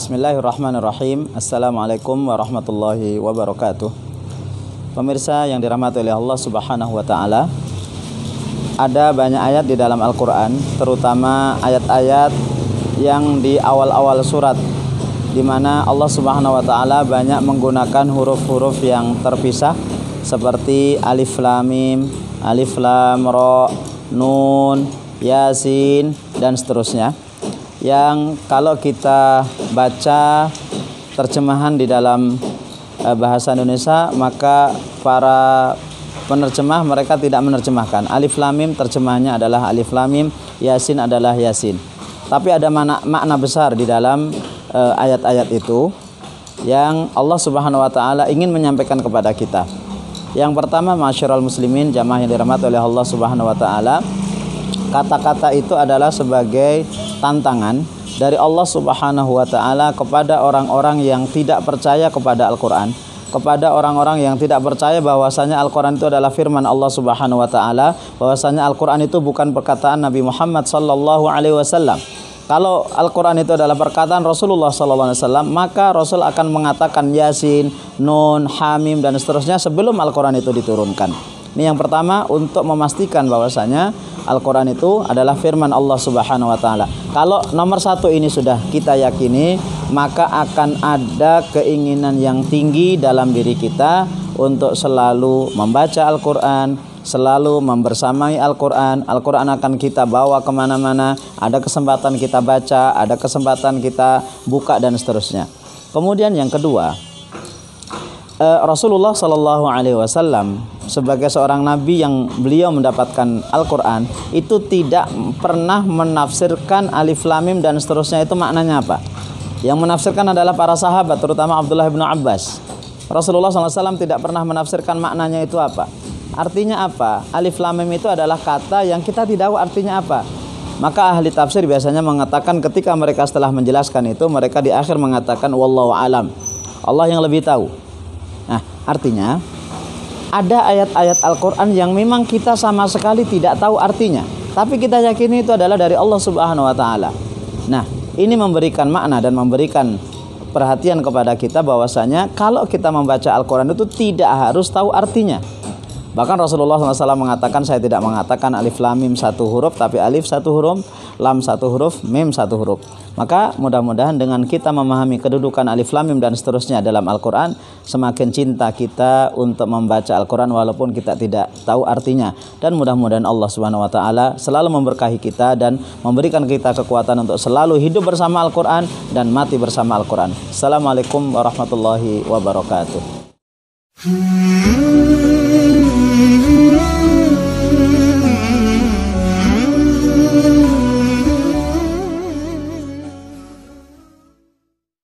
Bismillahirrahmanirrahim. Assalamualaikum warahmatullahi wabarakatuh. Pemirsa yang dirahmati oleh Allah Subhanahu wa taala, ada banyak ayat di dalam Al-Qur'an, terutama ayat-ayat yang di awal-awal surat, di mana Allah Subhanahu wa taala banyak menggunakan huruf-huruf yang terpisah seperti alif lam mim, alif lam ra, nun, yasin dan seterusnya. Yang kalau kita baca terjemahan di dalam bahasa Indonesia, maka para penerjemah mereka tidak menerjemahkan. Alif lam mim terjemahannya adalah alif lam mim, yasin adalah yasin. Tapi ada makna besar di dalam ayat-ayat itu yang Allah Subhanahu wa taala ingin menyampaikan kepada kita. Yang pertama, masyiral muslimin, jamaah yang dirahmati oleh Allah Subhanahu wa taala, kata-kata itu adalah sebagai tantangan dari Allah Subhanahu wa taala kepada orang-orang yang tidak percaya kepada Al-Qur'an, kepada orang-orang yang tidak percaya bahwasanya Al-Qur'an itu adalah firman Allah Subhanahu wa taala, bahwasanya Al-Qur'an itu bukan perkataan Nabi Muhammad sallallahu alaihi wasallam. Kalau Al-Qur'an itu adalah perkataan Rasulullah sallallahu alaihi wasallam, maka Rasul akan mengatakan Yasin, Nun, Hamim dan seterusnya sebelum Al-Qur'an itu diturunkan. Ini yang pertama, untuk memastikan bahwasanya Al-Quran itu adalah firman Allah Subhanahu wa taala. Kalau nomor satu ini sudah kita yakini, maka akan ada keinginan yang tinggi dalam diri kita untuk selalu membaca Al-Quran, selalu membersamai Al-Quran. Al-Quran akan kita bawa kemana-mana, ada kesempatan kita baca, ada kesempatan kita buka dan seterusnya. Kemudian yang kedua, Rasulullah Sallallahu Alaihi Wasallam sebagai seorang nabi yang beliau mendapatkan Al-Quran itu tidak pernah menafsirkan alif lam mim dan seterusnya itu maknanya apa. Yang menafsirkan adalah para sahabat, terutama Abdullah bin Abbas. Rasulullah SAW tidak pernah menafsirkan maknanya itu apa, artinya apa. Alif lam mim itu adalah kata yang kita tidak tahu artinya apa. Maka ahli tafsir biasanya mengatakan ketika mereka setelah menjelaskan itu, mereka di akhir mengatakan wallahu alam, Allah yang lebih tahu. Nah, artinya ada ayat-ayat Al-Quran yang memang kita sama sekali tidak tahu artinya, tapi kita yakini itu adalah dari Allah Subhanahu wa taala. Nah, ini memberikan makna dan memberikan perhatian kepada kita bahwasanya kalau kita membaca Al-Quran itu tidak harus tahu artinya. Bahkan Rasulullah SAW mengatakan, saya tidak mengatakan alif lam mim satu huruf, tapi alif satu huruf, lam satu huruf, mim satu huruf. Maka mudah-mudahan dengan kita memahami kedudukan alif lam mim dan seterusnya dalam Al-Quran, semakin cinta kita untuk membaca Al-Quran walaupun kita tidak tahu artinya. Dan mudah-mudahan Allah Subhanahu wa taala selalu memberkahi kita dan memberikan kita kekuatan untuk selalu hidup bersama Al-Quran dan mati bersama Al-Quran. Assalamualaikum warahmatullahi wabarakatuh.